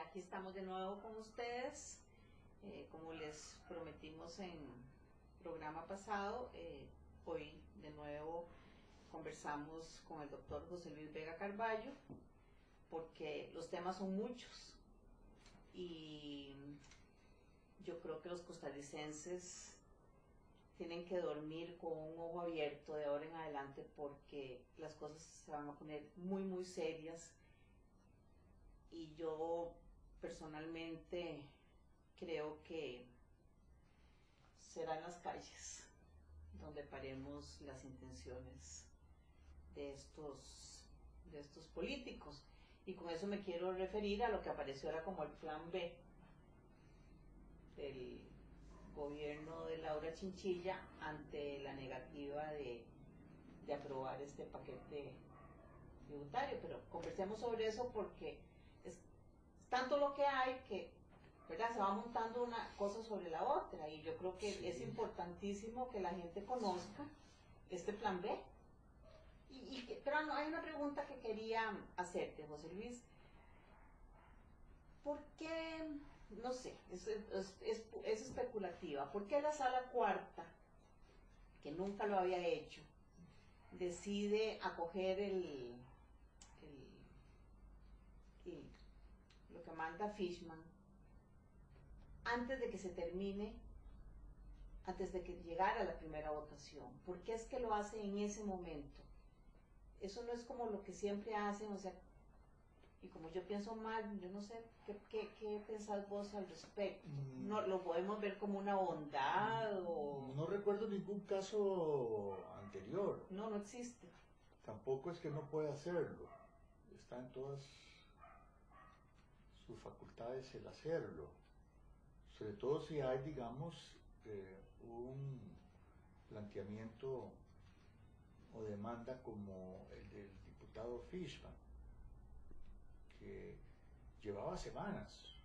aquí estamos de nuevo con ustedes. Como les prometimos en programa pasado, hoy de nuevo conversamos con el doctor José Luis Vega Carballo, porque los temas son muchos y yo creo que los costarricenses tienen que dormir con un ojo abierto de ahora en adelante, porque las cosas se van a poner muy muy serias, y yo personalmente creo que será en las calles donde paremos las intenciones de estos políticos. Y con eso me quiero referir a lo que apareció ahora como el plan B del gobierno de Laura Chinchilla ante la negativa de aprobar este paquete tributario. Pero conversemos sobre eso, porque es tanto lo que hay que, ¿verdad?, se va montando una cosa sobre la otra, y yo creo que es importantísimo que la gente conozca este plan B. Pero no, hay una pregunta que quería hacerte, José Luis. ¿Por qué, no sé, es especulativa, por qué la Sala Cuarta, que nunca lo había hecho, decide acoger lo que manda Fishman antes de que se termine, antes de que llegara la primera votación? ¿Por qué es que lo hace en ese momento? Eso no es como lo que siempre hacen, o sea, y como yo pienso mal, yo no sé, ¿qué pensás vos al respecto? ¿No lo podemos ver como una bondad o...? No recuerdo ningún caso anterior. No, no existe. Tampoco es que no pueda hacerlo. Está en todas sus facultades el hacerlo. Sobre todo si hay, digamos, un planteamiento o demanda como el del diputado Fishman, que llevaba semanas.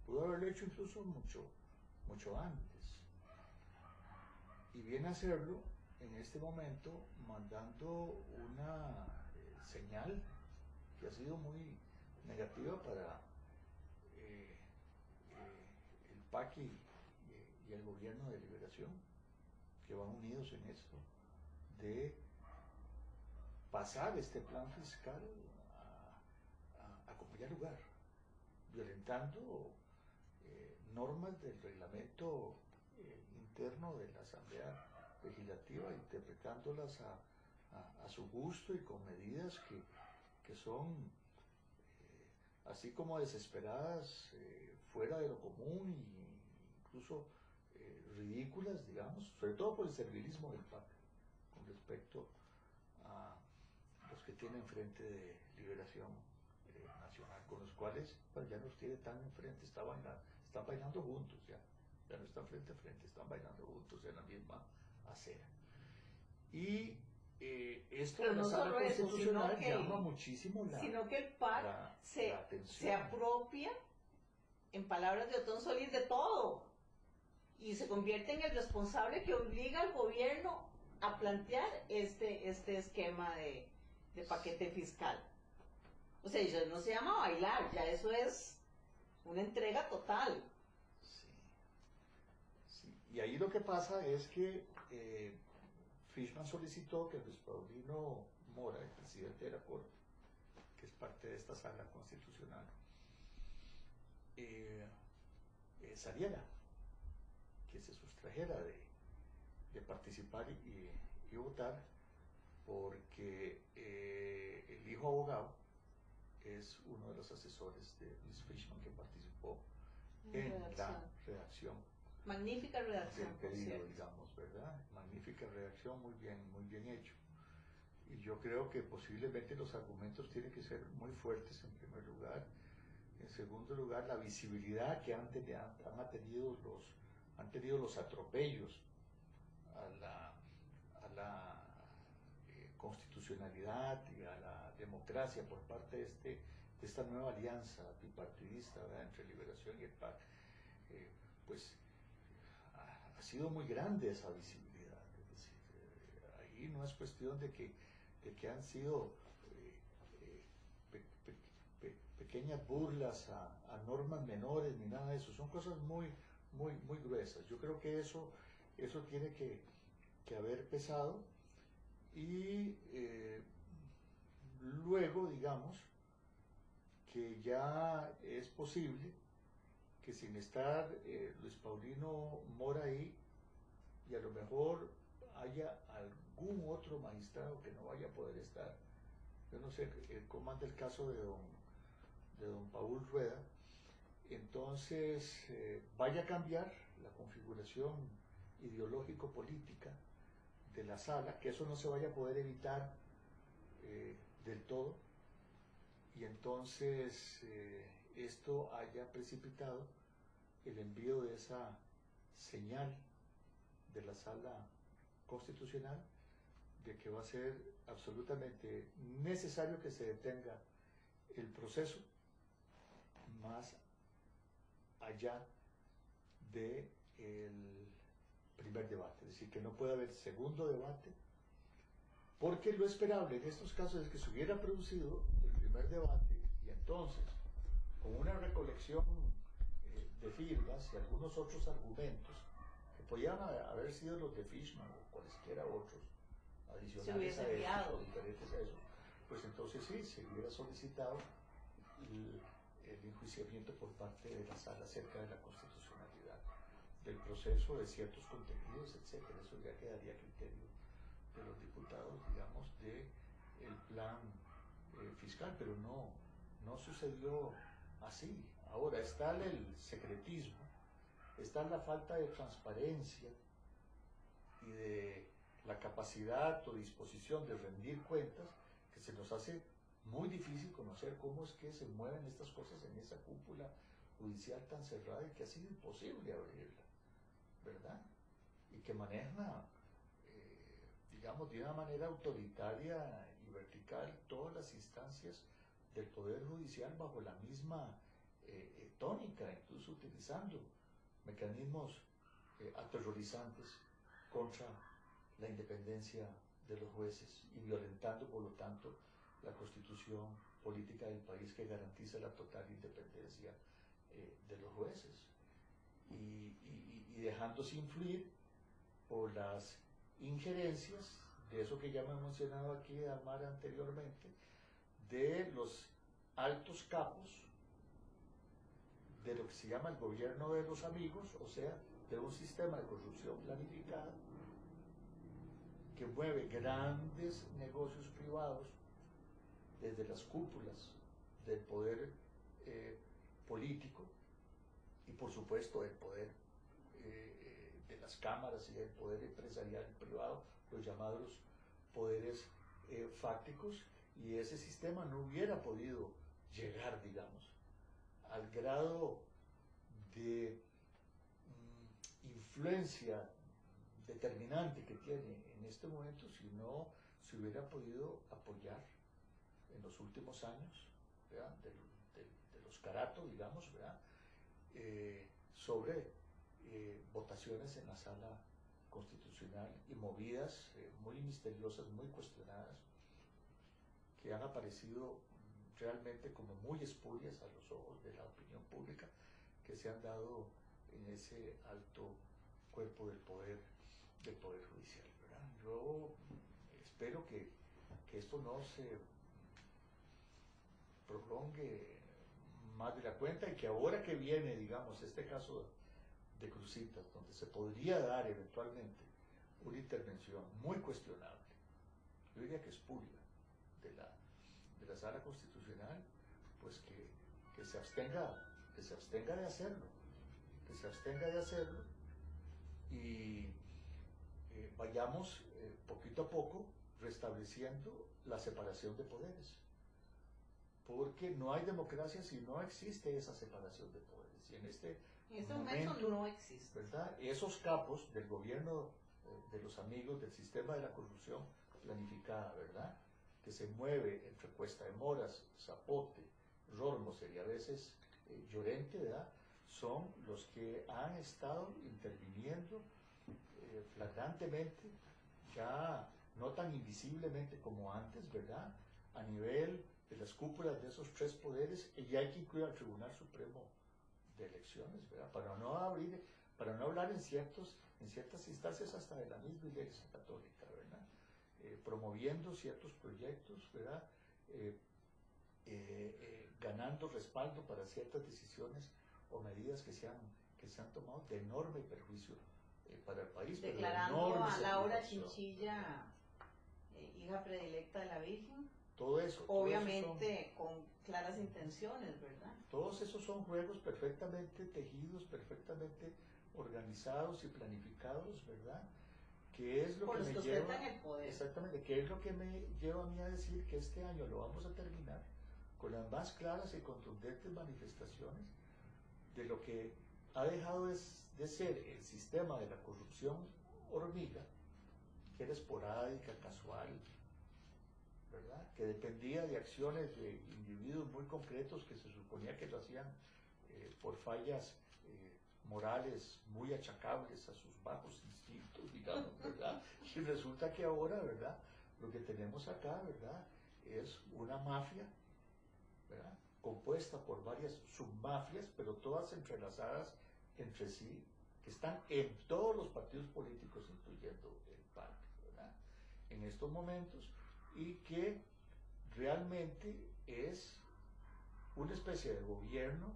Pudo haberlo hecho incluso mucho antes. Y viene a hacerlo en este momento, mandando una señal que ha sido muy negativa para el PAC y el gobierno de liberación, que van unidos en esto, de pasar este plan fiscal a como ya lugar, violentando normas del reglamento interno de la Asamblea Legislativa, interpretándolas a su gusto y con medidas que son así como desesperadas, fuera de lo común e incluso ridículas, digamos, sobre todo por el servilismo del PAC con respecto a los que tienen Frente de Liberación Nacional, con los cuales pues, ya no los tiene tan enfrente, están bailando juntos, ya no están frente a frente, están bailando juntos en la misma acera. Y esto Pero de la no Sala solo eso, Constitucional llama muchísimo sino que el PAC la se atención. apropia, en palabras de Otón Solís, de todo, y se convierte en el responsable que obliga al gobierno a plantear este esquema de paquete fiscal. O sea, eso no se llama bailar, ya eso es una entrega total. Sí. Y ahí lo que pasa es que Fishman solicitó que Luis Paulino Mora, el presidente de la Corte, que es parte de esta sala constitucional, saliera, que se sustrajera de participar y votar, porque el hijo abogado es uno de los asesores de Luis Fishman, que participó en la redacción. Magnífica redacción, del pedido, digamos, ¿verdad? Magnífica redacción, muy bien hecho. Y yo creo que posiblemente los argumentos tienen que ser muy fuertes en primer lugar. En segundo lugar, la visibilidad que han tenido los atropellos a la constitucionalidad y a la democracia por parte de esta nueva alianza bipartidista, ¿verdad?, entre Liberación y el PAC. Pues ha sido muy grande esa visibilidad. Es decir, ahí no es cuestión de que han sido pequeñas burlas a normas menores ni nada de eso, son cosas muy, muy, muy gruesas. Yo creo que eso tiene que haber pesado y luego, digamos, que ya es posible que sin estar Luis Paulino Mora ahí, y a lo mejor haya algún otro magistrado que no vaya a poder estar. Yo no sé cómo anda el caso de don Paul Rueda. Entonces vaya a cambiar la configuración ideológico-política de la sala, que eso no se vaya a poder evitar del todo, y entonces esto haya precipitado el envío de esa señal de la sala constitucional de que va a ser absolutamente necesario que se detenga el proceso más allá del primer debate, es decir, que no puede haber segundo debate, porque lo esperable en estos casos es que se hubiera producido el primer debate y entonces, con una recolección de firmas y algunos otros argumentos que podían haber sido los de Fishman o cualesquiera otros adicionales a esos o diferentes a esos, pues entonces sí, se hubiera solicitado el enjuiciamiento por parte de la sala acerca de la constitucionalidad del proceso, de ciertos contenidos, etcétera. Eso ya quedaría a criterio de los diputados, digamos, de el plan fiscal, pero no sucedió así. Ahora está el secretismo, está la falta de transparencia y de la capacidad o disposición de rendir cuentas, que se nos hace muy difícil conocer cómo es que se mueven estas cosas en esa cúpula judicial tan cerrada y que ha sido imposible abrirla, ¿verdad? Y que maneja, digamos, de una manera autoritaria y vertical todas las instancias del Poder Judicial bajo la misma tónica, incluso utilizando mecanismos aterrorizantes contra la independencia de los jueces y violentando, por lo tanto, la constitución política del país que garantiza la total independencia de los jueces y dejándose influir por las injerencias de eso que ya me he mencionado aquí, Amara, anteriormente, de los altos capos de lo que se llama el gobierno de los amigos, o sea, de un sistema de corrupción planificada que mueve grandes negocios privados desde las cúpulas del poder político y por supuesto del poder de las cámaras y del poder empresarial privado, los llamados poderes fácticos, y ese sistema no hubiera podido llegar, digamos, al grado de influencia determinante que tiene en este momento si no se hubiera podido apoyar en los últimos años, ¿verdad? De los caratos, digamos, ¿verdad? Sobre votaciones en la sala constitucional y movidas muy misteriosas, muy cuestionadas, que han aparecido realmente como muy espurias a los ojos de la opinión pública, que se han dado en ese alto cuerpo del poder judicial, ¿verdad? Yo espero que esto no se prolongue más de la cuenta y que ahora que viene, digamos, este caso de Cruzitas, donde se podría dar eventualmente una intervención muy cuestionable, yo diría que espuria, de la sala constitucional, pues que se abstenga de hacerlo, y vayamos poquito a poco restableciendo la separación de poderes, porque no hay democracia si no existe esa separación de poderes, y en este momento no existe, ¿verdad? Esos capos del gobierno de los amigos del sistema de la corrupción planificada, ¿verdad?, que se mueve entre Cuesta de Moras, Zapote, Rormos y a veces Llorente, ¿verdad?, son los que han estado interviniendo flagrantemente, ya no tan invisiblemente como antes, ¿verdad?, a nivel las cúpulas de esos tres poderes, y hay que incluir al Tribunal Supremo de Elecciones, ¿verdad? Para no hablar en ciertas instancias hasta de la misma Iglesia Católica, ¿verdad? Promoviendo ciertos proyectos, ¿verdad? Ganando respaldo para ciertas decisiones o medidas que se han tomado de enorme perjuicio para el país. Declarando a Laura Chinchilla hija predilecta de la Virgen. Todo eso. Obviamente con claras intenciones, ¿verdad? Todos esos son juegos perfectamente tejidos, perfectamente organizados y planificados, ¿verdad? Que es lo por que los me que lleva, ostentan el poder. exactamente, que es lo que me lleva a mí a decir que este año lo vamos a terminar con las más claras y contundentes manifestaciones de lo que ha dejado de ser el sistema de la corrupción hormiga, que era esporádica, casual, ¿verdad? Que dependía de acciones de individuos muy concretos que se suponía que lo hacían por fallas morales muy achacables a sus bajos instintos, digamos, ¿verdad? Y resulta que ahora, ¿verdad? Lo que tenemos acá, ¿verdad? Es una mafia, ¿verdad? Compuesta por varias submafias, pero todas entrelazadas entre sí, que están en todos los partidos políticos, incluyendo el PAC, ¿verdad? En estos momentos, y que realmente es una especie de gobierno,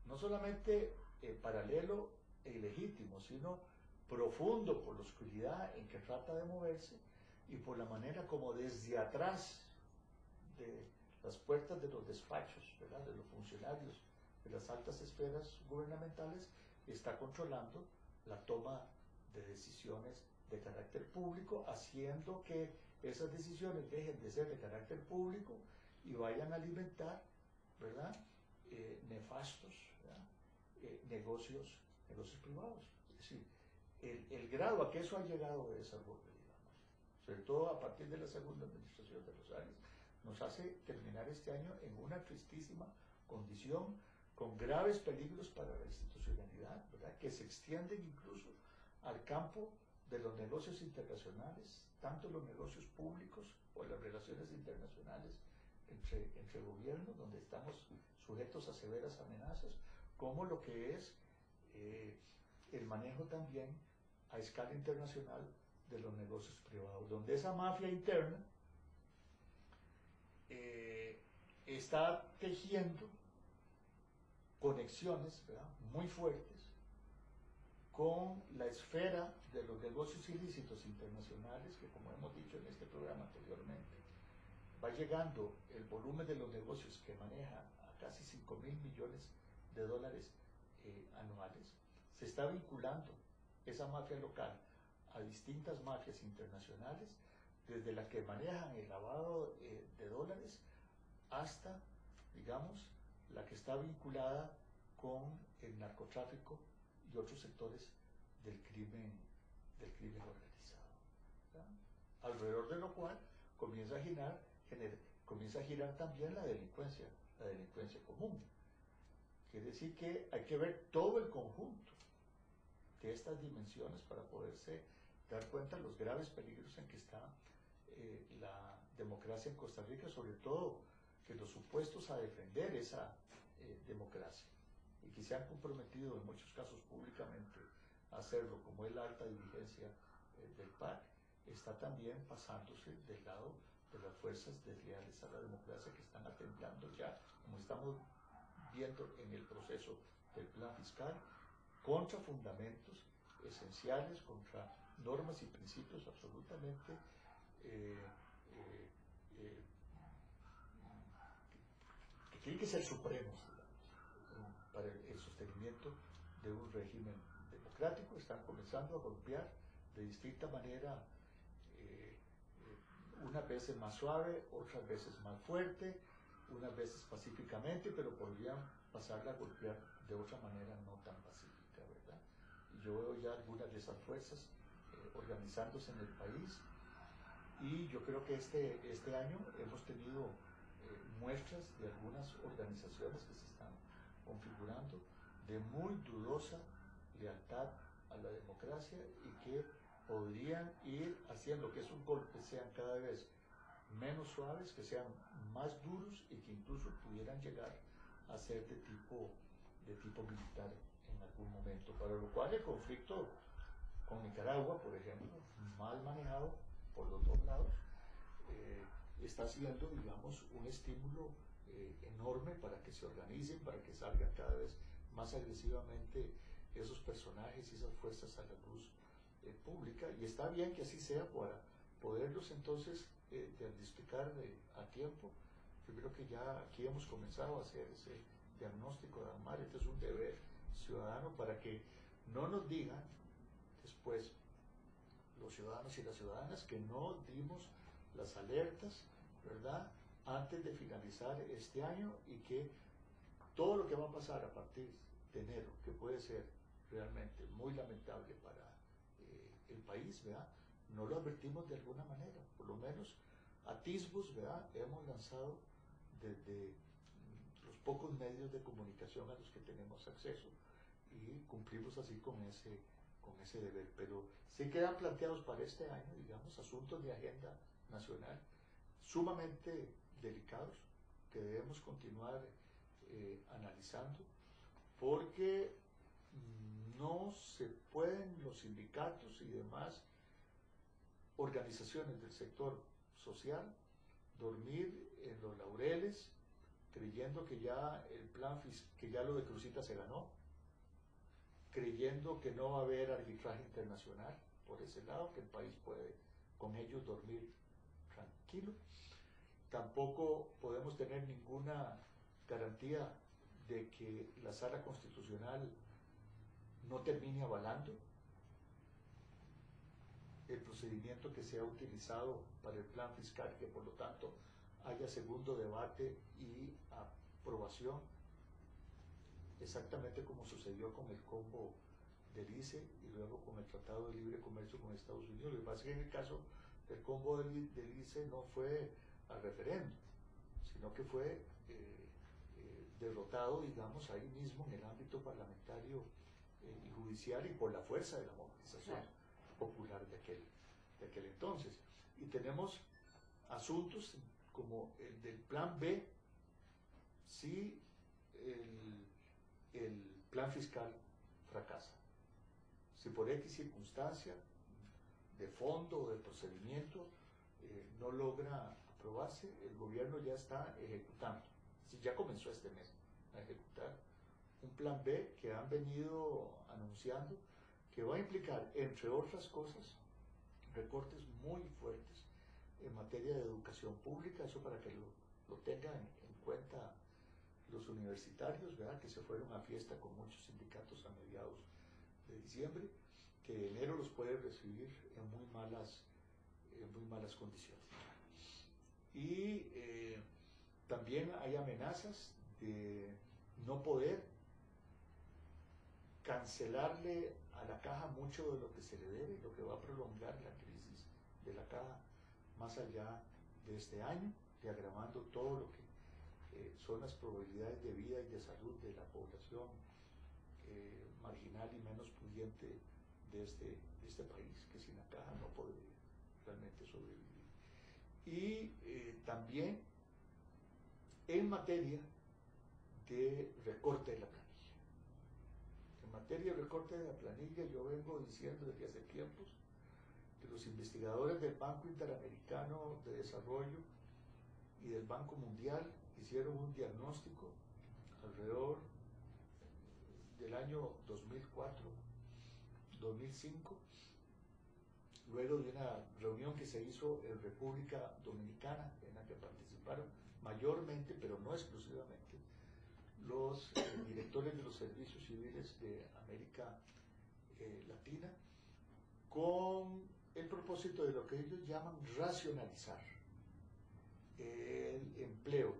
no solamente paralelo e ilegítimo, sino profundo por la oscuridad en que trata de moverse y por la manera como desde atrás de las puertas de los despachos, ¿verdad? De los funcionarios de las altas esferas gubernamentales, está controlando la toma de decisiones de carácter público, haciendo que esas decisiones dejen de ser de carácter público y vayan a alimentar, ¿verdad? Nefastos, ¿verdad? Negocios privados. Es decir, el grado a que eso ha llegado de esa borde, digamos, sobre todo a partir de la segunda administración de Rosales, nos hace terminar este año en una tristísima condición, con graves peligros para la institucionalidad, ¿verdad? Que se extienden incluso al campo de los negocios internacionales, tanto los negocios públicos o las relaciones internacionales entre gobiernos, donde estamos sujetos a severas amenazas, como lo que es el manejo también a escala internacional de los negocios privados, donde esa mafia interna está tejiendo conexiones, ¿verdad?, muy fuertes con la esfera de los negocios ilícitos internacionales, que, como hemos dicho en este programa anteriormente, va llegando el volumen de los negocios que maneja a casi 5.000 millones de dólares anuales. Se está vinculando esa mafia local a distintas mafias internacionales, desde la que manejan el lavado de dólares hasta, digamos, la que está vinculada con el narcotráfico y otros sectores del crimen organizado, ¿verdad? Alrededor de lo cual comienza a girar también la delincuencia común. Quiere decir que hay que ver todo el conjunto de estas dimensiones para poderse dar cuenta de los graves peligros en que está la democracia en Costa Rica, sobre todo que los supuestos a defender esa democracia y que se han comprometido en muchos casos públicamente a hacerlo, como es la alta dirigencia del PAC, está también pasándose del lado de las fuerzas desleales a la democracia, que están atemplando ya, como estamos viendo en el proceso del plan fiscal, contra fundamentos esenciales, contra normas y principios absolutamente que tienen que ser supremos, digamos, para el sostenimiento de un régimen democrático. Están comenzando a golpear de distinta manera, unas veces más suave, otras veces más fuerte, unas veces pacíficamente, pero podrían pasarla a golpear de otra manera no tan pacífica, ¿verdad? Y yo veo ya algunas de esas fuerzas organizándose en el país, y yo creo que este año hemos tenido muestras de algunas organizaciones que se están configurando de muy dudosa lealtad a la democracia y que podrían ir haciendo que esos golpes sean cada vez menos suaves, que sean más duros y que incluso pudieran llegar a ser de tipo militar en algún momento, para lo cual el conflicto con Nicaragua, por ejemplo, mal manejado por los dos lados, está siendo, digamos, un estímulo enorme para que se organicen, para que salgan cada vez más agresivamente esos personajes y esas fuerzas a la luz pública, y está bien que así sea para poderlos entonces diagnosticar a tiempo. Yo creo que ya aquí hemos comenzado a hacer ese diagnóstico de Amar. Este es un deber ciudadano para que no nos digan después los ciudadanos y las ciudadanas que no dimos las alertas, ¿verdad?, antes de finalizar este año, y que todo lo que va a pasar a partir de enero, que puede ser realmente muy lamentable para el país, ¿verdad?, no lo advertimos de alguna manera. Por lo menos atisbos, ¿verdad?, hemos lanzado desde los pocos medios de comunicación a los que tenemos acceso, y cumplimos así con ese deber. Pero sí quedan planteados para este año, digamos, asuntos de agenda nacional sumamente delicados que debemos continuar analizando, porque no se pueden los sindicatos y demás organizaciones del sector social dormir en los laureles creyendo que ya el plan que ya lo de Cruzita se ganó, creyendo que no va a haber arbitraje internacional por ese lado, que el país puede con ellos dormir tranquilo. Tampoco podemos tener ninguna garantía de que la Sala Constitucional no termine avalando el procedimiento que se ha utilizado para el plan fiscal, que por lo tanto haya segundo debate y aprobación, exactamente como sucedió con el combo del ICE y luego con el Tratado de Libre Comercio con Estados Unidos. Lo que pasa es que en el caso del combo del ICE no fue al referéndum, sino que fue derrotado, digamos, ahí mismo en el ámbito parlamentario y judicial, y por la fuerza de la movilización popular de aquel entonces. Y tenemos asuntos como el del plan B, si el plan fiscal fracasa, si por X circunstancia de fondo o de procedimiento no logra aprobarse, el gobierno ya está ejecutando, ya comenzó este mes a ejecutar un plan B que han venido anunciando, que va a implicar, entre otras cosas, recortes muy fuertes en materia de educación pública. Eso para que lo tengan en cuenta los universitarios, ¿verdad?, que se fueron a fiesta con muchos sindicatos a mediados de diciembre, que enero los puede recibir en muy malas condiciones. Y también hay amenazas de no poder cancelarle a la caja mucho de lo que se le debe, lo que va a prolongar la crisis de la caja más allá de este año, y agravando todo lo que son las probabilidades de vida y de salud de la población marginal y menos pudiente de este país, que sin la caja no podría realmente sobrevivir. Y también en materia de recorte de la planilla. En materia de recorte de la planilla, yo vengo diciendo desde hace tiempos que los investigadores del Banco Interamericano de Desarrollo y del Banco Mundial hicieron un diagnóstico alrededor del año 2004-2005, luego de una reunión que se hizo en República Dominicana, en la que participaron mayormente, pero no exclusivamente, los directores de los servicios civiles de América Latina, con el propósito de lo que ellos llaman racionalizar el empleo,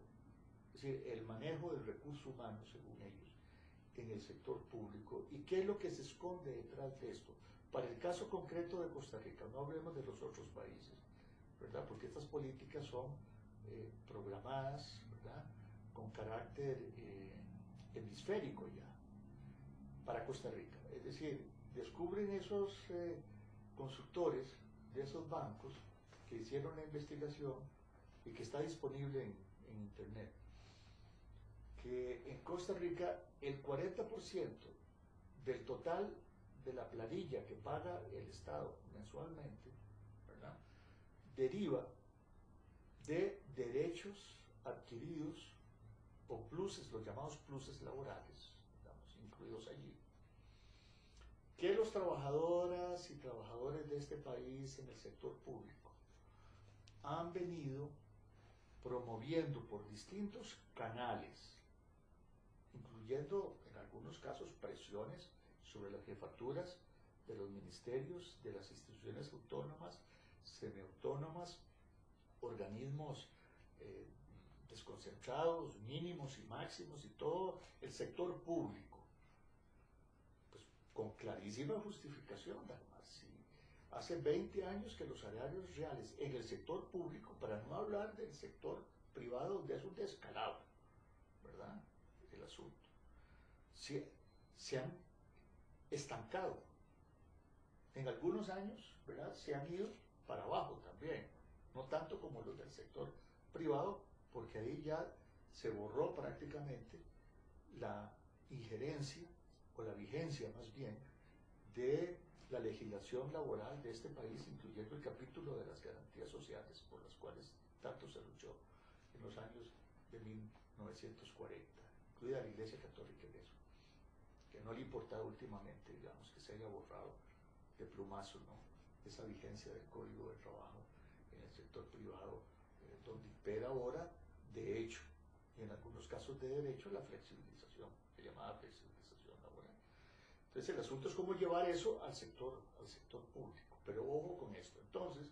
es decir, el manejo del recurso humano, según ellos, en el sector público. ¿Y qué es lo que se esconde detrás de esto? Para el caso concreto de Costa Rica, no hablemos de los otros países, ¿verdad?, porque estas políticas son programadas, ¿verdad?, con carácter hemisférico ya, para Costa Rica. Es decir, descubren esos consultores de esos bancos que hicieron la investigación y que está disponible en internet, que en Costa Rica el 40% del total de la planilla que paga el Estado mensualmente, ¿verdad?, deriva de derechos adquiridos o pluses, los llamados pluses laborales, digamos, incluidos allí, que los trabajadoras y trabajadores de este país en el sector público han venido promoviendo por distintos canales, incluyendo en algunos casos presiones sobre las jefaturas de los ministerios, de las instituciones autónomas, semiautónomas, organismos desconcentrados, mínimos y máximos, y todo el sector público, pues con clarísima justificación. Además, si hace 20 años que los salarios reales en el sector público, para no hablar del sector privado, donde es un descalabro, ¿verdad?, el asunto, se han estancado. En algunos años, ¿verdad?, se han ido para abajo también, no tanto como los del sector privado, porque ahí ya se borró prácticamente la injerencia, o la vigencia más bien, de la legislación laboral de este país, incluyendo el capítulo de las garantías sociales, por las cuales tanto se luchó en los años de 1940, incluida la Iglesia Católica en eso, que no le importaba últimamente, digamos, que se haya borrado de plumazo, ¿no?, esa vigencia del Código de Trabajo en el sector privado, donde impera ahora, de hecho, y en algunos casos de derecho, la flexibilización, la llamada flexibilización laboral. Entonces el asunto es cómo llevar eso al sector público. Pero ojo con esto. Entonces,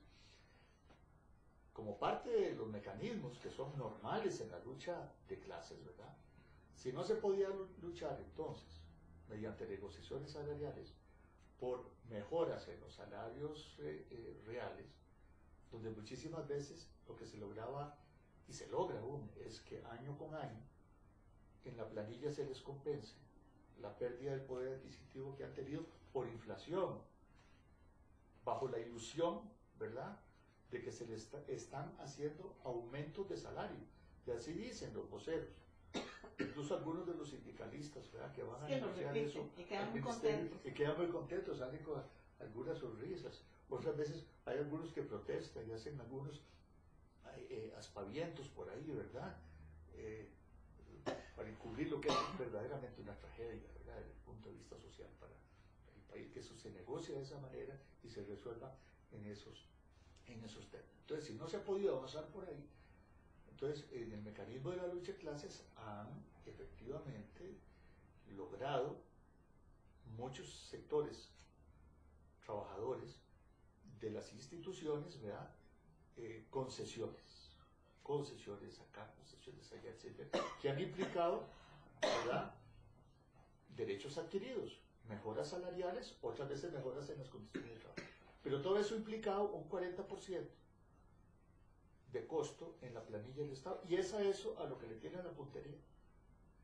como parte de los mecanismos que son normales en la lucha de clases, ¿verdad?, si no se podía luchar entonces mediante negociaciones salariales por mejoras en los salarios reales, donde muchísimas veces lo que se lograba, y se logra aún, es que año con año en la planilla se les compense la pérdida del poder adquisitivo que han tenido por inflación, bajo la ilusión, ¿verdad?, de que se les están haciendo aumentos de salario. Y así dicen los voceros, incluso algunos de los sindicalistas, ¿verdad?, que van a negociar eso y quedan al muy ministerio, contentos. y quedan muy contentos, salen con algunas sonrisas. Otras veces hay algunos que protestan y hacen algunos aspavientos por ahí, ¿verdad?, para encubrir lo que es verdaderamente una tragedia, ¿verdad?, desde el punto de vista social para el país, que eso se negocie de esa manera y se resuelva en esos términos. Entonces, si no se ha podido avanzar por ahí, entonces en el mecanismo de la lucha de clases han efectivamente logrado muchos sectores trabajadores de las instituciones, ¿verdad?, concesiones acá, concesiones allá, etcétera, que han implicado, ¿verdad?, derechos adquiridos, mejoras salariales, otras veces mejoras en las condiciones de trabajo. Pero todo eso ha implicado un 40% de costo en la planilla del Estado, y es a eso a lo que le tienen la puntería.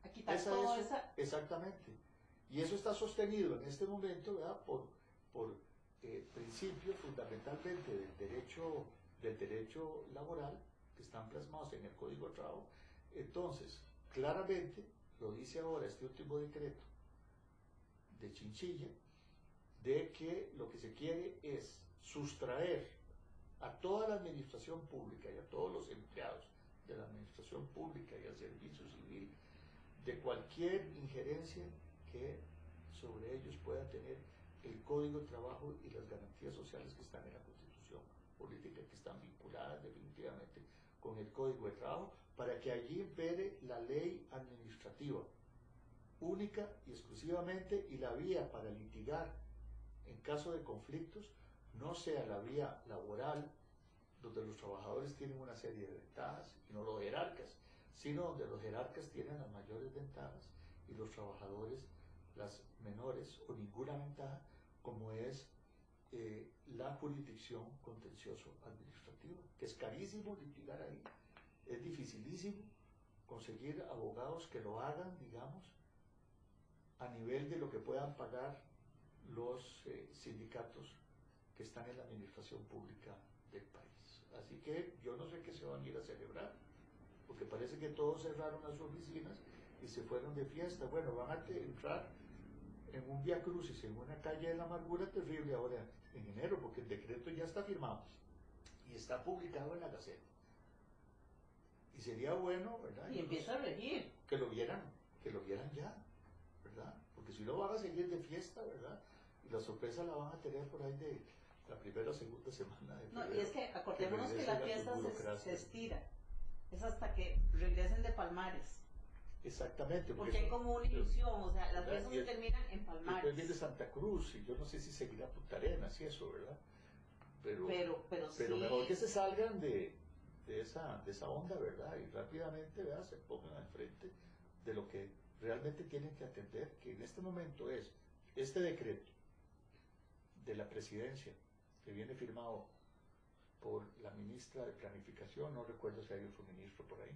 A quitar todo eso. Exactamente. Y eso está sostenido en este momento, ¿verdad?, por principios fundamentalmente del derecho laboral, que están plasmados en el Código de Trabajo. Entonces, claramente, lo dice ahora este último decreto de Chinchilla, de que lo que se quiere es sustraer a toda la administración pública y a todos los empleados de la administración pública y al servicio civil de cualquier injerencia que sobre ellos pueda tener el Código de Trabajo y las garantías sociales que están en la Constitución política, que están vinculadas definitivamente con el Código de Trabajo, para que allí impere la ley administrativa única y exclusivamente, y la vía para litigar en caso de conflictos no sea la vía laboral, donde los trabajadores tienen una serie de ventajas, y no los jerarcas, sino donde los jerarcas tienen las mayores ventajas y los trabajadores las menores o ninguna ventaja, como es la jurisdicción contencioso administrativa, que es carísimo litigar ahí, es dificilísimo conseguir abogados que lo hagan, digamos, a nivel de lo que puedan pagar los sindicatos que están en la administración pública del país. Así que yo no sé qué se van a ir a celebrar, porque parece que todos cerraron las oficinas y se fueron de fiesta. Bueno, van a entrar en un vía crucis, en una calle de la amargura terrible ahora en enero, porque el decreto ya está firmado y está publicado en la Gaceta. Y sería bueno, ¿verdad? Y empieza a regir. Que lo vieran ya, ¿verdad? Porque si no van a seguir de fiesta, ¿verdad? Y la sorpresa la van a tener por ahí de la primera o segunda semana de febrero. No, y es que acordémonos que la fiesta se burocracia. estira. Es hasta que regresen de Palmares. Exactamente. Porque hay como una ilusión, o sea, las ¿verdad? fiestas se terminan en Palmares. Después viene Santa Cruz, y yo no sé si seguirá Punta Arenas y eso, ¿verdad? Pero sí. mejor que se salgan de esa onda, ¿verdad? Y rápidamente, ¿verdad? Se pongan al frente de lo que realmente tienen que atender, que en este momento es este decreto de la presidencia, que viene firmado por la ministra de Planificación, no recuerdo si hay otro ministro por ahí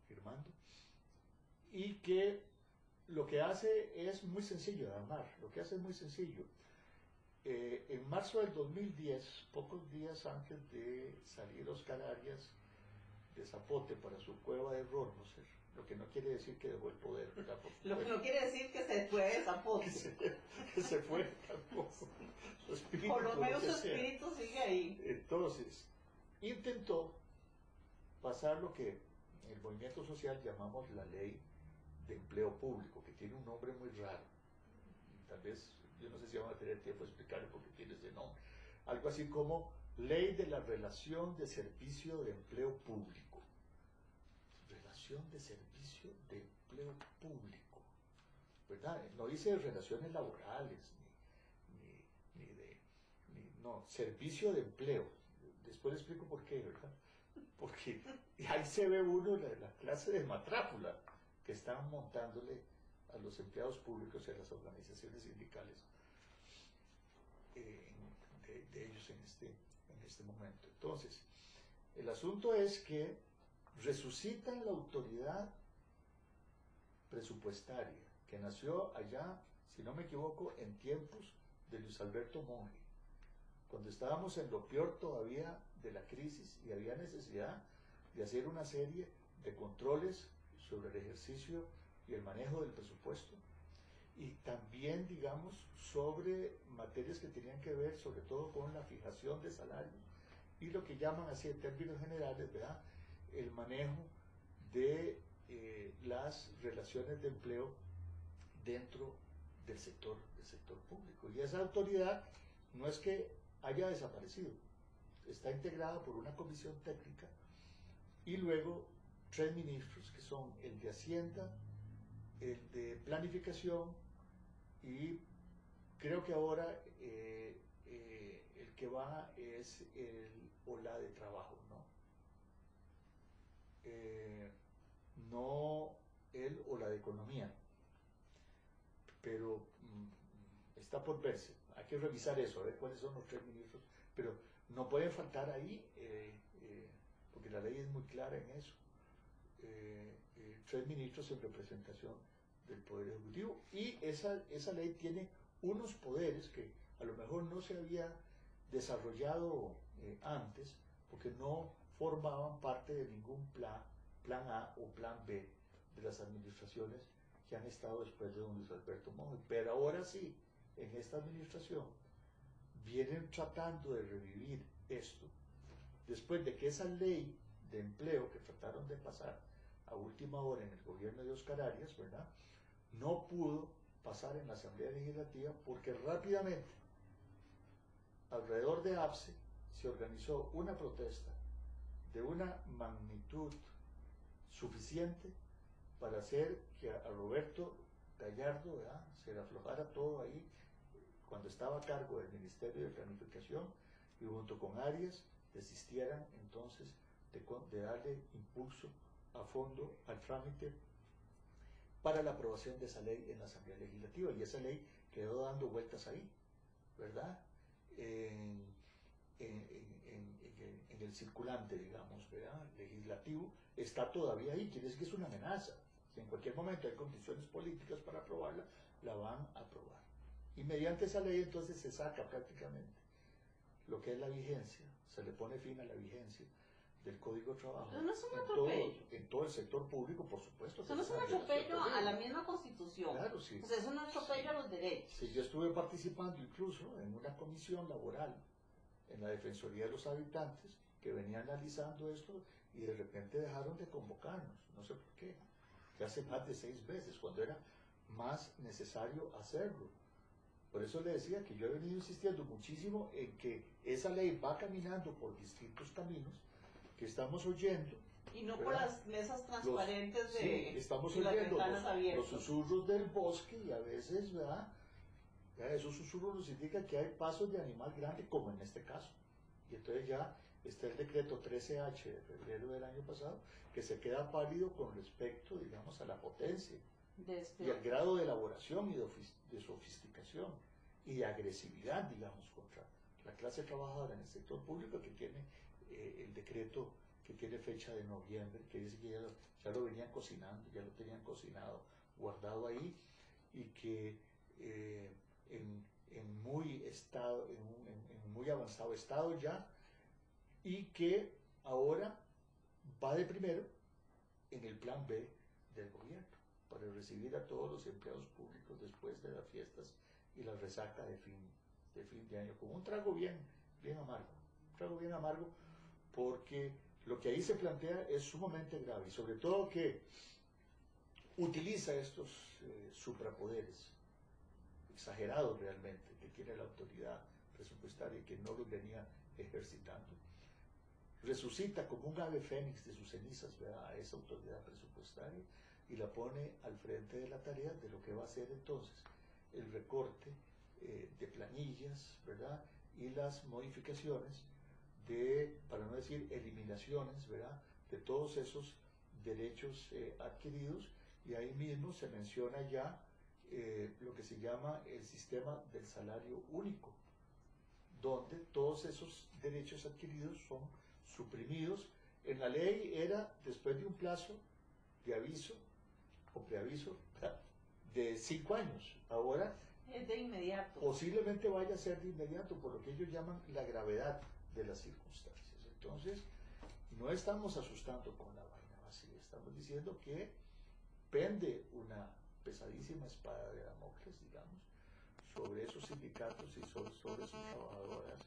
firmando, y que lo que hace es muy sencillo, Adamar, lo que hace es muy sencillo. En marzo del 2010, pocos días antes de salir Oscar Arias de Zapote para su cueva de Rornoser, lo que no quiere decir que dejó el poder, ¿verdad? Lo que no quiere decir que se fue de Zapote. que se fue tampoco. Su espíritu, por lo menos su sea. espíritu sigue ahí. Entonces, intentó pasar lo que en el movimiento social llamamos la ley de empleo público, que tiene un nombre muy raro. Tal vez, yo no sé si vamos a tener tiempo de explicarlo porque tiene ese nombre. Algo así como Ley de la Relación de Servicio de Empleo Público. Relación de Servicio de Empleo Público. ¿Verdad? No dice relaciones laborales, no, servicio de empleo. Después le explico por qué, ¿verdad? Porque ahí se ve uno la clase de matrápula que están montándole a los empleados públicos y a las organizaciones sindicales de ellos en este momento. Entonces, el asunto es que resucitan la autoridad presupuestaria que nació allá, si no me equivoco, en tiempos de Luis Alberto Monge, cuando estábamos en lo peor todavía de la crisis y había necesidad de hacer una serie de controles sobre el ejercicio y el manejo del presupuesto, y también, digamos, sobre materias que tenían que ver sobre todo con la fijación de salarios y lo que llaman así en términos generales, ¿verdad?, el manejo de las relaciones de empleo dentro del sector público. Y esa autoridad no es que haya desaparecido, está integrada por una comisión técnica y luego 3 ministros, que son el de Hacienda, el de Planificación y creo que ahora el que va es el o la de Trabajo, ¿no? No él o la de Economía, pero está por verse. Hay que revisar eso, a ver cuáles son los 3 ministros, pero no pueden faltar ahí, porque la ley es muy clara en eso. 3 ministros en representación del Poder Ejecutivo, y esa ley tiene unos poderes que a lo mejor no se había desarrollado antes, porque no formaban parte de ningún plan A o plan B de las administraciones que han estado después de don Luis Alberto Monge. Pero ahora sí, en esta administración vienen tratando de revivir esto, después de que esa ley de empleo que trataron de pasar a última hora en el gobierno de Oscar Arias, ¿verdad?, no pudo pasar en la Asamblea Legislativa porque rápidamente alrededor de APSE se organizó una protesta de una magnitud suficiente para hacer que a Roberto Gallardo, ¿verdad?, se le aflojara todo ahí cuando estaba a cargo del Ministerio de Planificación, y junto con Arias desistieran entonces de darle impulso a fondo al trámite para la aprobación de esa ley en la Asamblea Legislativa, y esa ley quedó dando vueltas ahí, ¿verdad?, en el circulante, digamos, ¿verdad?, legislativo, está todavía ahí. Quiere decir que es una amenaza. Si en cualquier momento hay condiciones políticas para aprobarla, la van a aprobar. Y mediante esa ley entonces se saca prácticamente lo que es la vigencia, se le pone fin a la vigencia del Código de Trabajo. Eso no es un atropello. En todo el sector público, por supuesto. Eso no es un atropello a la misma Constitución. Claro, sí. O sea, es un atropello a los derechos. Sí, yo estuve participando incluso en una comisión laboral en la Defensoría de los Habitantes que venía analizando esto y de repente dejaron de convocarnos, no sé por qué, que hace más de 6 meses, cuando era más necesario hacerlo. Por eso le decía que yo he venido insistiendo muchísimo en que esa ley va caminando por distintos caminos, que estamos oyendo. Y no ¿verdad? por las mesas transparentes Sí, estamos y las oyendo ventanas abiertas. los susurros del bosque y a veces, ¿verdad? Esos susurros nos indican que hay pasos de animal grande, como en este caso. Y entonces ya está el decreto 13H de febrero del año pasado, que se queda pálido con respecto, digamos, a la potencia y al grado de elaboración y de sofisticación y de agresividad, digamos, contra la clase trabajadora en el sector público, que tiene el decreto que tiene fecha de noviembre, que dice que ya lo venían cocinando, ya lo tenían cocinado, guardado ahí, y que en muy avanzado estado ya, y que ahora va de primero en el plan B del gobierno, para recibir a todos los empleados públicos después de las fiestas y la resaca de fin de año, como un trago bien amargo, porque lo que ahí se plantea es sumamente grave, y sobre todo que utiliza estos suprapoderes exagerados realmente que tiene la autoridad presupuestaria y que no los venía ejercitando. Resucita como un ave fénix de sus cenizas, ¿verdad?, a esa autoridad presupuestaria, y la pone al frente de la tarea de lo que va a ser entonces el recorte de planillas, ¿verdad?, y las modificaciones para no decir eliminaciones, ¿verdad?, de todos esos derechos adquiridos, y ahí mismo se menciona ya lo que se llama el sistema del salario único, donde todos esos derechos adquiridos son suprimidos. En la ley era después de un plazo de aviso o preaviso de 5 años. Ahora es de inmediato. Posiblemente vaya a ser de inmediato, por lo que ellos llaman la gravedad de las circunstancias. Entonces, no estamos asustando con la vaina vacía, estamos diciendo que pende una pesadísima espada de Damocles, digamos, sobre esos sindicatos y sobre sus trabajadoras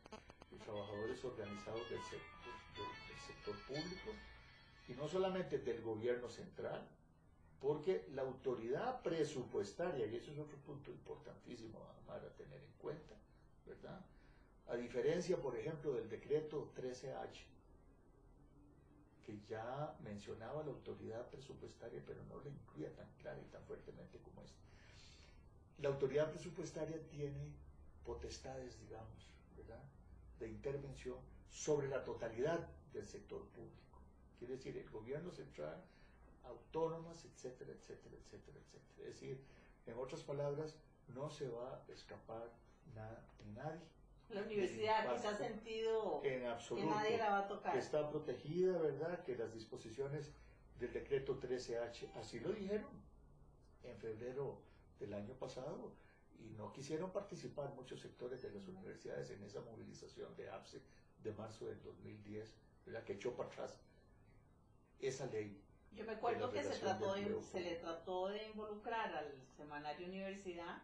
y trabajadores organizados del sector público, y no solamente del gobierno central, porque la autoridad presupuestaria, y eso es otro punto importantísimo para tener en cuenta, ¿verdad?, a diferencia, por ejemplo, del decreto 13H, que ya mencionaba la autoridad presupuestaria, pero no la incluía tan clara y tan fuertemente como esta. La autoridad presupuestaria tiene potestades, digamos, ¿verdad?, de intervención sobre la totalidad del sector público. Quiere decir, el gobierno central, autónomas, etcétera, etcétera, etcétera, etcétera. Es decir, en otras palabras, no se va a escapar nada ni nadie. La universidad que se ha sentido en absoluto, que nadie la va a tocar. Que está protegida, ¿verdad?, que las disposiciones del decreto 13H así lo dijeron en febrero del año pasado, y no quisieron participar muchos sectores de las universidades en esa movilización de APSE de marzo del 2010, ¿verdad?, que echó para atrás esa ley. Yo me acuerdo que se le trató de involucrar al semanario Universidad.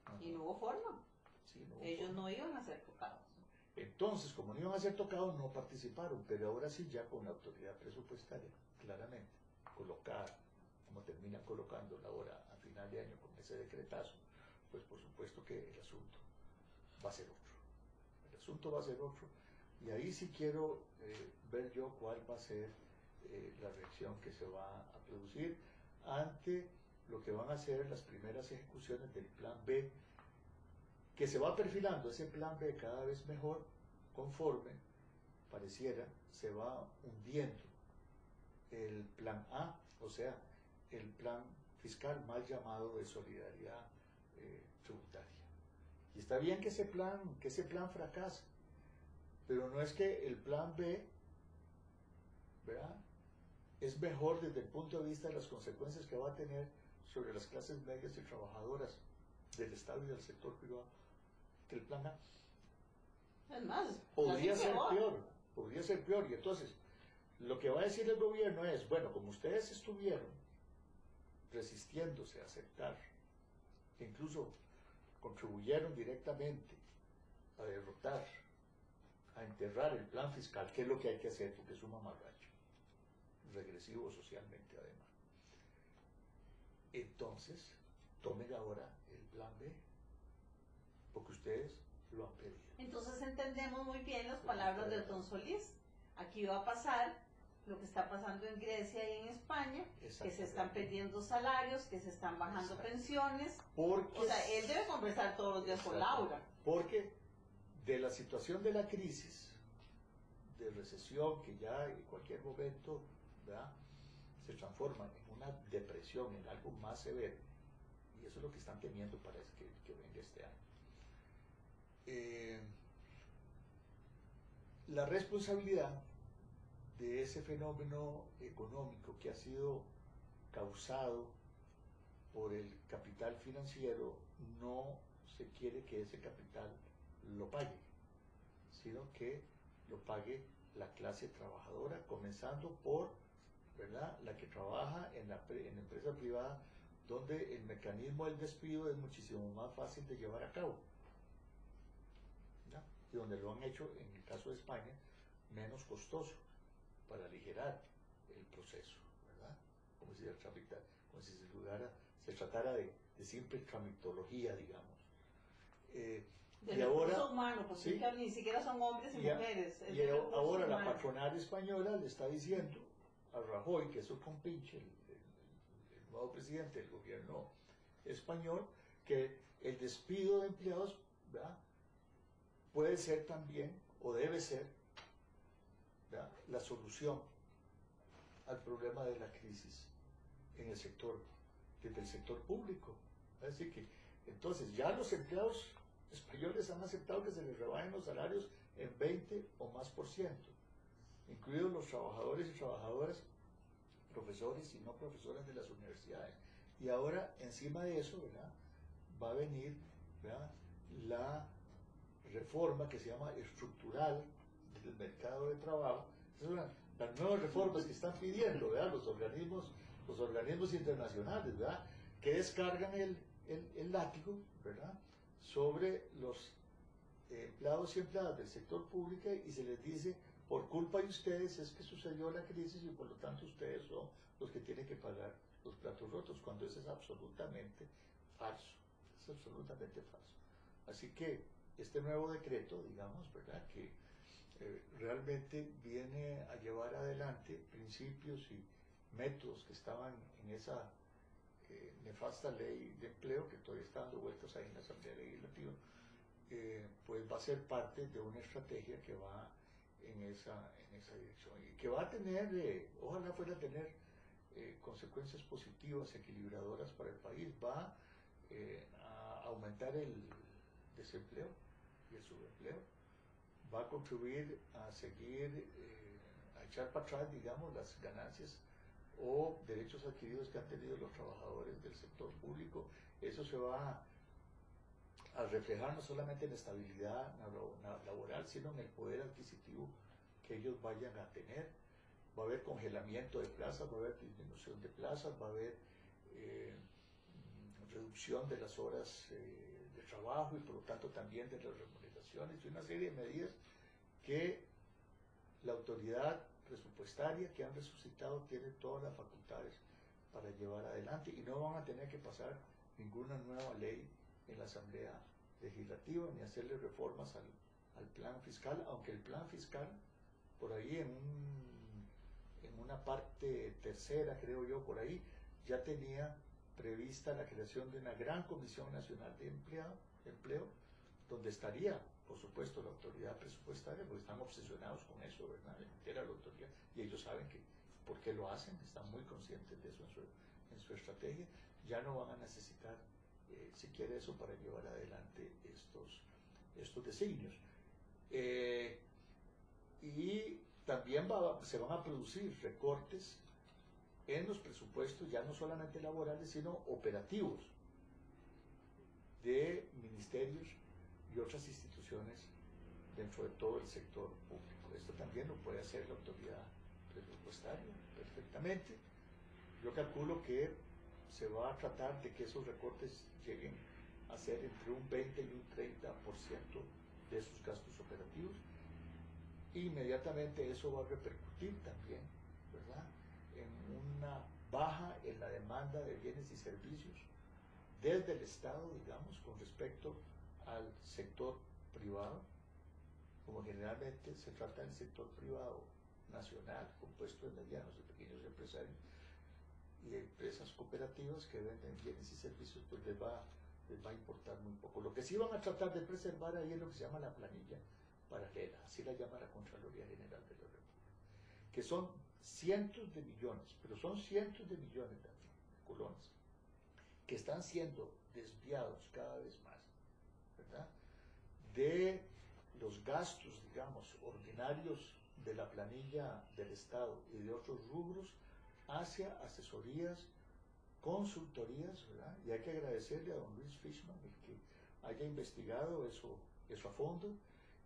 Ajá. Y no hubo forma. Sí, no hubo Ellos forma. No iban a ser tocados. Entonces, como no iban a ser tocados, no participaron, pero ahora sí ya con la autoridad presupuestaria, claramente, colocada, como terminan colocándola ahora a final de año con ese decretazo, pues por supuesto que el asunto va a ser otro. El asunto va a ser otro, y ahí sí quiero ver yo cuál va a ser la reacción que se va a producir ante lo que van a ser las primeras ejecuciones del plan B, que se va perfilando ese plan B cada vez mejor conforme, pareciera, se va hundiendo el plan A, o sea, el plan fiscal mal llamado de solidaridad tributaria. Y está bien que ese plan fracase, pero no es que el plan B, ¿verdad?, es mejor desde el punto de vista de las consecuencias que va a tener sobre las clases medias y trabajadoras del Estado y del sector privado que el plan A. Es más, podría casi ser peor. peor, podría ser peor. Y entonces, lo que va a decir el gobierno es, bueno, como ustedes estuvieron resistiéndose a aceptar, que incluso contribuyeron directamente a derrotar, a enterrar el plan fiscal, que es lo que hay que hacer, porque es un mamarracho, regresivo socialmente además. Entonces, tomen ahora el plan B, porque ustedes lo han pedido. Entonces entendemos muy bien las palabras de don Solís. Aquí va a pasar lo que está pasando en Grecia y en España, que se están perdiendo salarios, que se están bajando pensiones. Porque, o sea, él debe conversar todos los días con Laura. Porque de la situación de la crisis, de recesión, que ya en cualquier momento, ¿verdad?, se transforma en una depresión, en algo más severo, y eso es lo que están temiendo para que venga este año. La responsabilidad de ese fenómeno económico que ha sido causado por el capital financiero, no se quiere que ese capital lo pague, sino que lo pague la clase trabajadora, comenzando por, ¿verdad?, la que trabaja en la empresa privada, donde el mecanismo del despido es muchísimo más fácil de llevar a cabo, ¿ya?, y donde lo han hecho, en el caso de España, menos costoso, para aligerar el proceso, ¿verdad?, como si se tratara de simple tramitología, digamos. De recursos humanos, pues ¿sí? Que ni siquiera son hombres y mujeres. Y ahora la patronal española le está diciendo a Rajoy, que es su compinche, el nuevo presidente del gobierno español, que el despido de empleados, ¿verdad?, puede ser también, o debe ser, ¿verdad?, la solución al problema de la crisis en el sector, desde el sector público. Es decir, que entonces ya los empleados españoles han aceptado que se les rebajen los salarios en 20 o más %, incluidos los trabajadores y trabajadoras, profesores y no profesores de las universidades. Y ahora, encima de eso, ¿verdad?, va a venir, ¿verdad?, la reforma que se llama estructural del mercado de trabajo. Esas son las nuevas reformas que están pidiendo, ¿verdad?, los organismos internacionales, ¿verdad?, que descargan el látigo, ¿verdad?, sobre los empleados y empleadas del sector público, y se les dice, por culpa de ustedes es que sucedió la crisis y por lo tanto ustedes son los que tienen que pagar los platos rotos, cuando eso es absolutamente falso. Es absolutamente falso. Así que este nuevo decreto, digamos, ¿verdad?, que realmente viene a llevar adelante principios y métodos que estaban en esa nefasta ley de empleo, que todavía está dando vueltas ahí en la Asamblea Legislativa, pues va a ser parte de una estrategia que va en esa dirección, y que va a tener, ojalá fuera a tener consecuencias positivas, equilibradoras para el país. Va a aumentar el desempleo y el subempleo, va a contribuir a seguir, a echar para atrás, digamos, las ganancias o derechos adquiridos que han tenido los trabajadores del sector público. Eso se va a reflejar no solamente en la estabilidad laboral, sino en el poder adquisitivo que ellos vayan a tener. Va a haber congelamiento de plazas, va a haber disminución de plazas, va a haber reducción de las horas de trabajo y por lo tanto también de las remuneraciones, y una serie de medidas que la autoridad presupuestaria que han resucitado tiene todas las facultades para llevar adelante, y no van a tener que pasar ninguna nueva ley en la Asamblea Legislativa ni hacerle reformas al plan fiscal, aunque el plan fiscal por ahí en una parte tercera, creo yo, por ahí ya tenía prevista la creación de una gran Comisión Nacional de Empleo, donde estaría, por supuesto, la autoridad presupuestaria, porque están obsesionados con eso, ¿verdad?, era la autoridad, y ellos saben por qué lo hacen, están muy conscientes de eso en su estrategia. Ya no van a necesitar siquiera eso para llevar adelante estos designios. Y también se van a producir recortes en los presupuestos, ya no solamente laborales, sino operativos, de ministerios y otras instituciones dentro de todo el sector público. Esto también lo puede hacer la autoridad presupuestaria perfectamente. Yo calculo que se va a tratar de que esos recortes lleguen a ser entre un 20 y un 30% de sus gastos operativos. Inmediatamente eso va a repercutir también, ¿verdad?, en una baja en la demanda de bienes y servicios desde el Estado, digamos, con respecto al sector privado, como generalmente se trata del sector privado nacional, compuesto de medianos y pequeños empresarios y de empresas cooperativas que venden bienes y servicios, pues les va a importar muy poco. Lo que sí van a tratar de preservar ahí es lo que se llama la planilla paralela, así la llama la Contraloría General de la República, que son cientos de millones, pero son cientos de millones de colones que están siendo desviados cada vez más, ¿verdad?, de los gastos, digamos, ordinarios de la planilla del Estado y de otros rubros hacia asesorías, consultorías, ¿verdad? Y hay que agradecerle a don Luis Fishman el que haya investigado eso a fondo,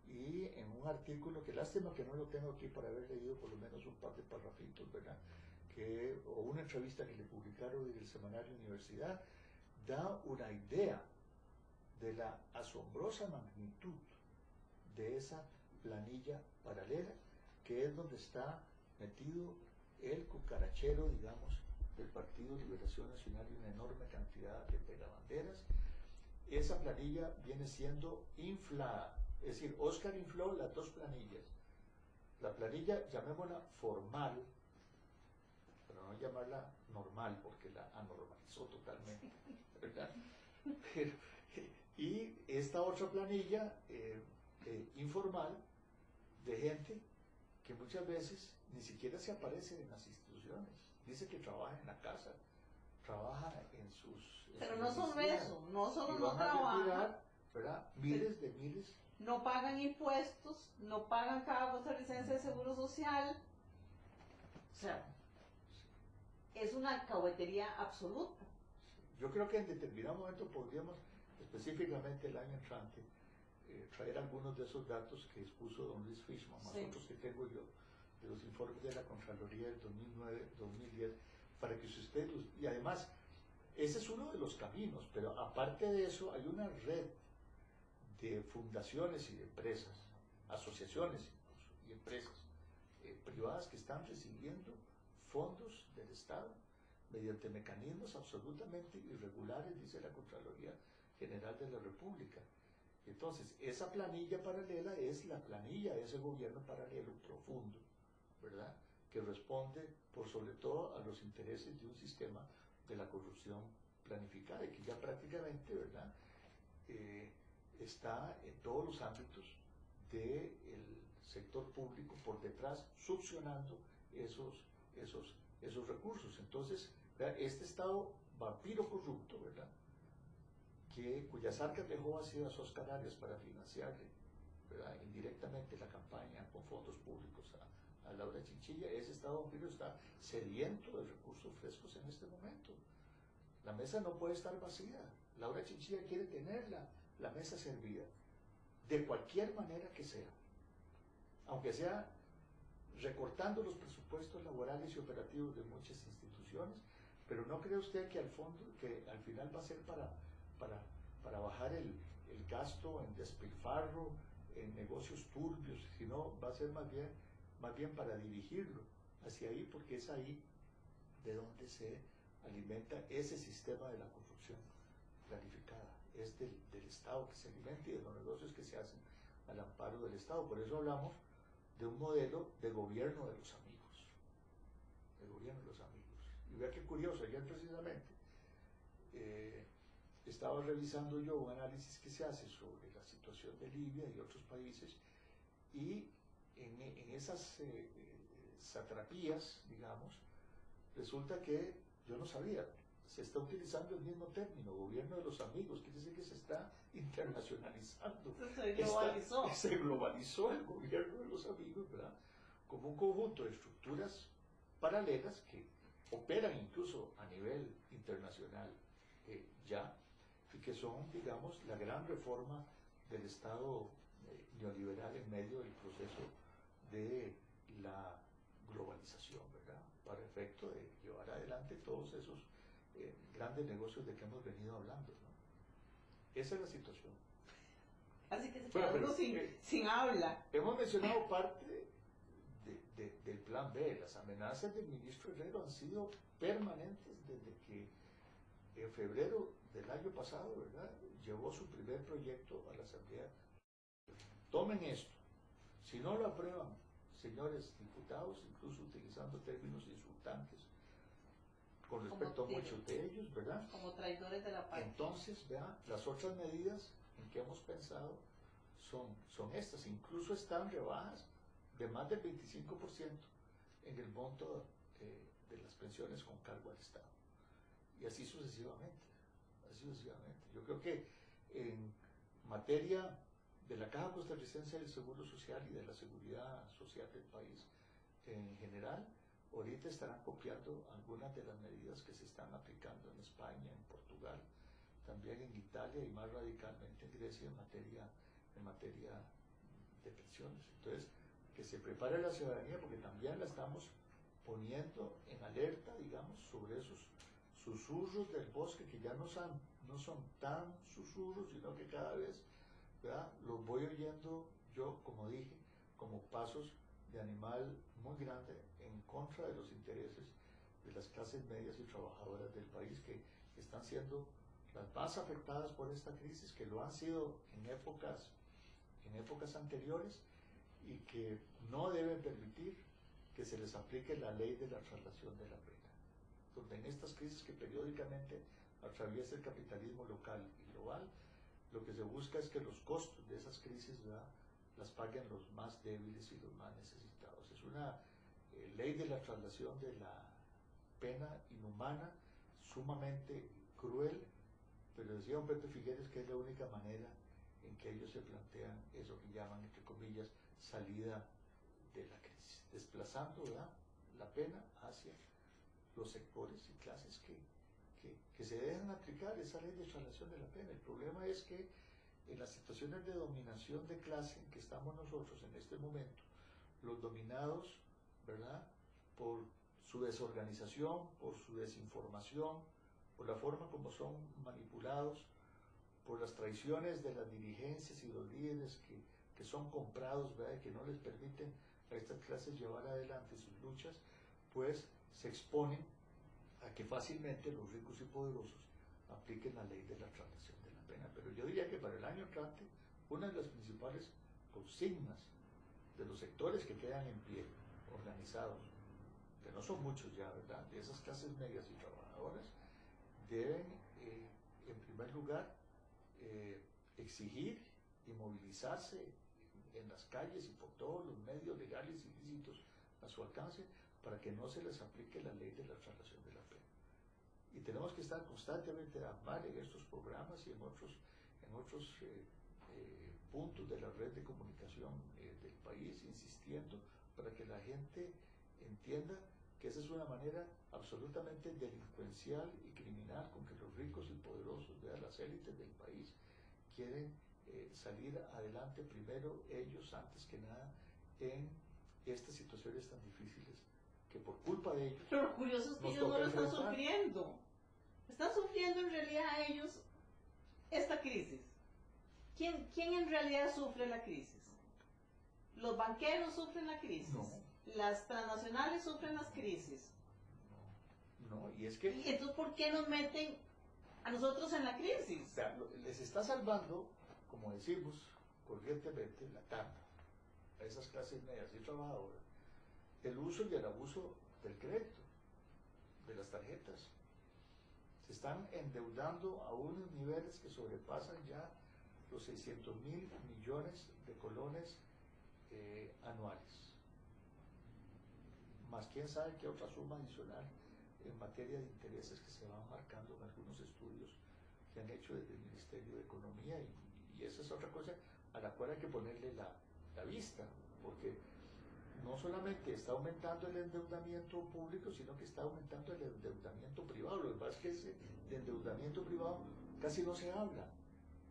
y en un artículo, que lástima que no lo tengo aquí para haber leído por lo menos un par de parrafitos, ¿verdad?, o una entrevista que le publicaron en el semanario Universidad, da una idea de la asombrosa magnitud de esa planilla paralela, que es donde está metido el cucarachero, digamos, del Partido Liberación Nacional y una enorme cantidad de pegabanderas. Esa planilla viene siendo inflada, es decir, Oscar infló las dos planillas. La planilla, llamémosla formal, pero no llamarla normal, porque la anormalizó totalmente, ¿verdad? Y esta otra planilla informal, de gente que muchas veces ni siquiera se aparece en las instituciones, dice que trabaja en la casa, trabaja en sus... Pero no solo eso, no solo no trabajan, ¿verdad?, miles de miles. No pagan impuestos, no pagan cada costarricense de seguro social. O sea, es una alcahuetería absoluta. Yo creo que en determinado momento podríamos, específicamente el año entrante, traer algunos de esos datos que expuso don Luis Fishman, más otros que tengo yo, de los informes de la Contraloría del 2009-2010, para que usted, y además, ese es uno de los caminos, pero aparte de eso hay una red de fundaciones y de empresas, asociaciones incluso, y empresas privadas que están recibiendo fondos del Estado mediante mecanismos absolutamente irregulares, dice la Contraloría General de la República. Entonces, esa planilla paralela es la planilla de ese gobierno paralelo profundo, ¿verdad?, que responde por sobre todo a los intereses de un sistema de la corrupción planificada y que ya prácticamente, ¿verdad?, está en todos los ámbitos del sector público por detrás, succionando esos recursos. Entonces, este Estado vampiro corrupto, ¿verdad?, cuyas arcas dejó vacías Oscar Arias para financiarle, ¿verdad?, indirectamente la campaña con fondos públicos a Laura Chinchilla, ese Estado vampiro está sediento de recursos frescos en este momento. La mesa no puede estar vacía. Laura Chinchilla quiere tener la mesa servida, de cualquier manera que sea, aunque sea recortando los presupuestos laborales y operativos de muchas instituciones, pero ¿no cree usted que al final va a ser para bajar el gasto en despilfarro, en negocios turbios, sino va a ser más bien para dirigirlo hacia ahí, porque es ahí de donde se alimenta ese sistema de la corrupción planificada, es del Estado que se alimenta y de los negocios que se hacen al amparo del Estado. Por eso hablamos de un modelo de gobierno de los amigos, Y vea qué curioso, ayer precisamente estaba revisando yo un análisis que se hace sobre la situación de Libia y otros países, y en esas satrapías, digamos, resulta que yo no sabía, se está utilizando el mismo término, gobierno de los amigos, quiere decir que se está internacionalizando. Se globalizó el gobierno de los amigos, ¿verdad?, como un conjunto de estructuras paralelas que operan incluso a nivel internacional ya, y que son, digamos, la gran reforma del Estado neoliberal en medio del proceso de la globalización, ¿verdad? Para efecto de llevar adelante todos esos grandes negocios de que hemos venido hablando, ¿no? Esa es la situación. Así que se quedó sin habla. Hemos mencionado parte del plan B. Las amenazas del ministro Herrero han sido permanentes desde que en febrero del año pasado, ¿verdad?, llevó su primer proyecto a la Asamblea. Tomen esto. Si no lo aprueban, señores diputados, incluso utilizando términos insultantes con respecto a muchos de ellos, ¿verdad?, como traidores de la patria. Entonces, vean, las otras medidas en que hemos pensado son estas. Incluso están rebajas de más del 25% en el monto de las pensiones con cargo al Estado. Y así sucesivamente. Yo creo que en materia de la Caja Costarricense del Seguro Social y de la seguridad social del país en general, ahorita estarán copiando algunas de las medidas que se están aplicando en España, en Portugal, también en Italia y más radicalmente en Grecia en materia de pensiones. Entonces, que se prepare la ciudadanía porque también la estamos poniendo en alerta, digamos, sobre esos susurros del bosque que ya no son tan susurros, sino que cada vez, ¿verdad?, los voy oyendo yo, como dije, como pasos de animal muy grande en contra de los intereses de las clases medias y trabajadoras del país, que están siendo las más afectadas por esta crisis, que lo han sido en épocas anteriores, y que no deben permitir que se les aplique la ley de la traslación de la pena, donde en estas crisis que periódicamente atraviesa el capitalismo local y global, lo que se busca es que los costos de esas crisis, ¿verdad?, las paguen los más débiles y los más necesitados. Es una ley de la traslación de la pena inhumana, sumamente cruel, pero decía don Pepe Figueres que es la única manera en que ellos se plantean eso que llaman, entre comillas, salida de la crisis, desplazando, ¿verdad?, la pena hacia los sectores y clases que se dejan aplicar esa ley de traslación de la pena. El problema es que en las situaciones de dominación de clase en que estamos nosotros en este momento, los dominados, ¿verdad?, por su desorganización, por su desinformación, por la forma como son manipulados, por las traiciones de las dirigencias y los líderes que son comprados, ¿verdad?, y que no les permiten a estas clases llevar adelante sus luchas, pues se exponen a que fácilmente los ricos y poderosos apliquen la ley de la traslación de la pena. Pero yo diría que para el año entrante, una de las principales consignas de los sectores que quedan en pie, organizados, que no son muchos ya, ¿verdad?, de esas clases medias y trabajadoras, deben, en primer lugar, exigir y movilizarse en las calles y por todos los medios legales y lícitos a su alcance para que no se les aplique la ley de la traslación de la pena. Y tenemos que estar constantemente a mar en estos programas y en otros puntos de la red de comunicación del país, insistiendo para que la gente entienda que esa es una manera absolutamente delincuencial y criminal con que los ricos y poderosos, de las élites del país, quieren salir adelante primero ellos antes que nada en estas situaciones tan difíciles que por culpa de ellos. Pero lo curioso es que ellos no lo están sufriendo. Están sufriendo en realidad ellos esta crisis. ¿Quién en realidad sufre la crisis? ¿Los banqueros sufren la crisis? No. ¿Las transnacionales sufren las crisis? No, y es que... ¿Y entonces por qué nos meten a nosotros en la crisis? O sea, les está salvando, como decimos corrientemente, la tanda a esas clases medias y trabajadoras, el uso y el abuso del crédito, de las tarjetas. Se están endeudando a unos niveles que sobrepasan ya los 600 mil millones de colones anuales. Más quién sabe qué otra suma adicional en materia de intereses que se van marcando en algunos estudios que han hecho desde el Ministerio de Economía, y esa es otra cosa a la cual hay que ponerle la vista, porque no solamente está aumentando el endeudamiento público, sino que está aumentando el endeudamiento privado. Lo que pasa es que ese de endeudamiento privado casi no se habla,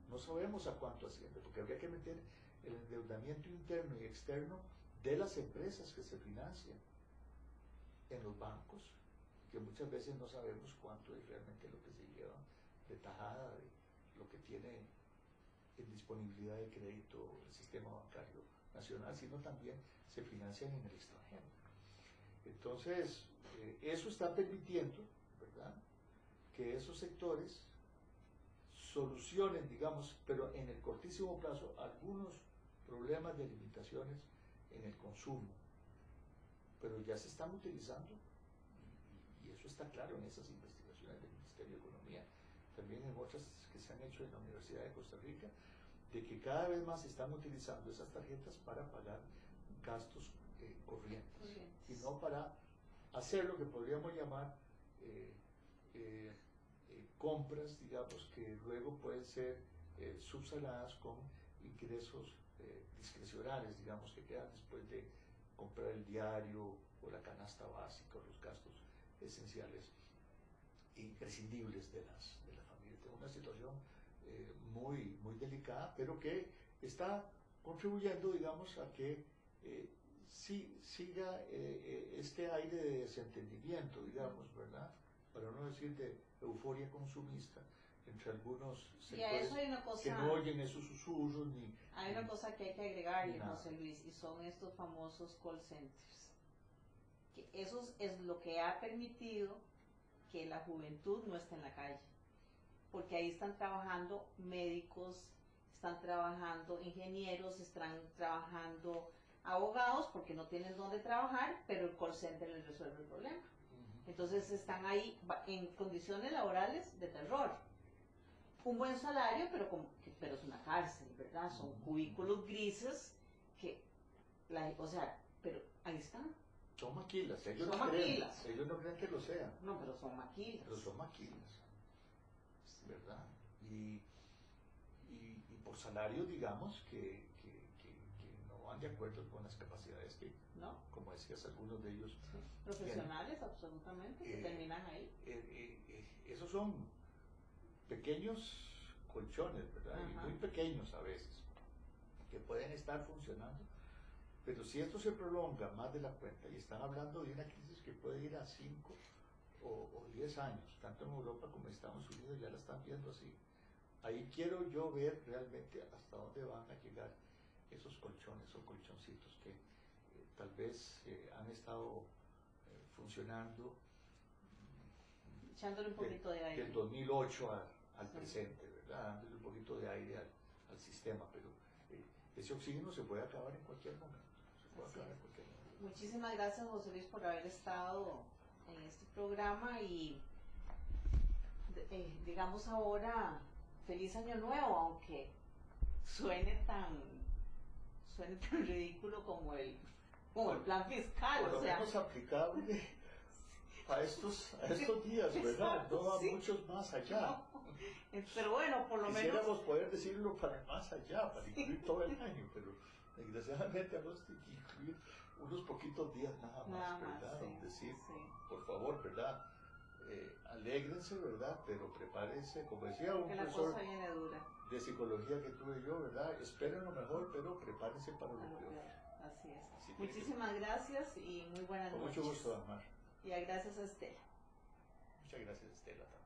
no sabemos a cuánto asciende, porque habría que meter el endeudamiento interno y externo de las empresas que se financian en los bancos, que muchas veces no sabemos cuánto es realmente lo que se lleva de tajada de lo que tiene en disponibilidad de crédito el sistema bancario nacional, sino también se financian en el extranjero. Entonces, eso está permitiendo, ¿verdad?, que esos sectores solucionen, digamos, pero en el cortísimo plazo, algunos problemas de limitaciones en el consumo, pero ya se están utilizando, y eso está claro en esas investigaciones del Ministerio de Economía, también en otras que se han hecho en la Universidad de Costa Rica, de que cada vez más se están utilizando esas tarjetas para pagar gastos corrientes, y no para hacer lo que podríamos llamar compras, digamos, que luego pueden ser subsanadas con ingresos discrecionales, digamos, que quedan después de comprar el diario o la canasta básica o los gastos esenciales imprescindibles de las familias. Es una situación muy, muy delicada, pero que está contribuyendo, digamos, a que siga este aire de desentendimiento, digamos, ¿verdad?, para no decir de euforia consumista entre algunos sectores que no oyen esos susurros ni... Hay una cosa que hay que agregarle, José Luis, y son estos famosos call centers. Que eso es lo que ha permitido que la juventud no esté en la calle, porque ahí están trabajando médicos, están trabajando ingenieros, están trabajando abogados, porque no tienen dónde trabajar, pero el call center les resuelve el problema. Entonces están ahí en condiciones laborales de terror. Un buen salario, pero es una cárcel, ¿verdad? Son cubículos grises que, pero ahí están. Son maquilas, ellos no creen que lo sean. No, pero son maquilas. Pero son maquilas, ¿verdad? Y por salarios, digamos, que no van de acuerdo con las capacidades que, ¿no?, como decías, algunos de ellos. Sí. Profesionales, absolutamente, que terminan ahí. Esos son pequeños colchones, ¿verdad? Y muy pequeños a veces, que pueden estar funcionando, pero si esto se prolonga más de la cuenta, y están hablando de una crisis que puede ir a 5 o 10 años, tanto en Europa como en Estados Unidos ya la están viendo así, ahí quiero yo ver realmente hasta dónde van a llegar esos colchones o colchoncitos que tal vez han estado funcionando echándole un poquito de aire del 2008 al presente, ¿verdad? Dándole un poquito de aire al sistema, pero ese oxígeno se puede acabar en cualquier momento. Muchísimas gracias, José Luis, por haber estado en este programa y digamos ahora feliz año nuevo, aunque suene tan ridículo como el plan fiscal. Por lo menos aplicable a estos días, ¿verdad? No a muchos más allá. No, pero bueno, por lo menos... Quisiéramos poder decirlo para más allá, para incluir todo el año, pero desgraciadamente vamos a incluir unos poquitos días nada más, ¿verdad? Decir, por favor, ¿verdad? Alégrense, ¿verdad? Pero prepárense, como decía un profesor de psicología que tuve yo, ¿verdad? Esperen lo mejor, pero prepárense para lo peor. Así es. Muchísimas gracias y muy buenas noches. Con mucho gusto, Amar. Y gracias a Estela. Muchas gracias, Estela, también.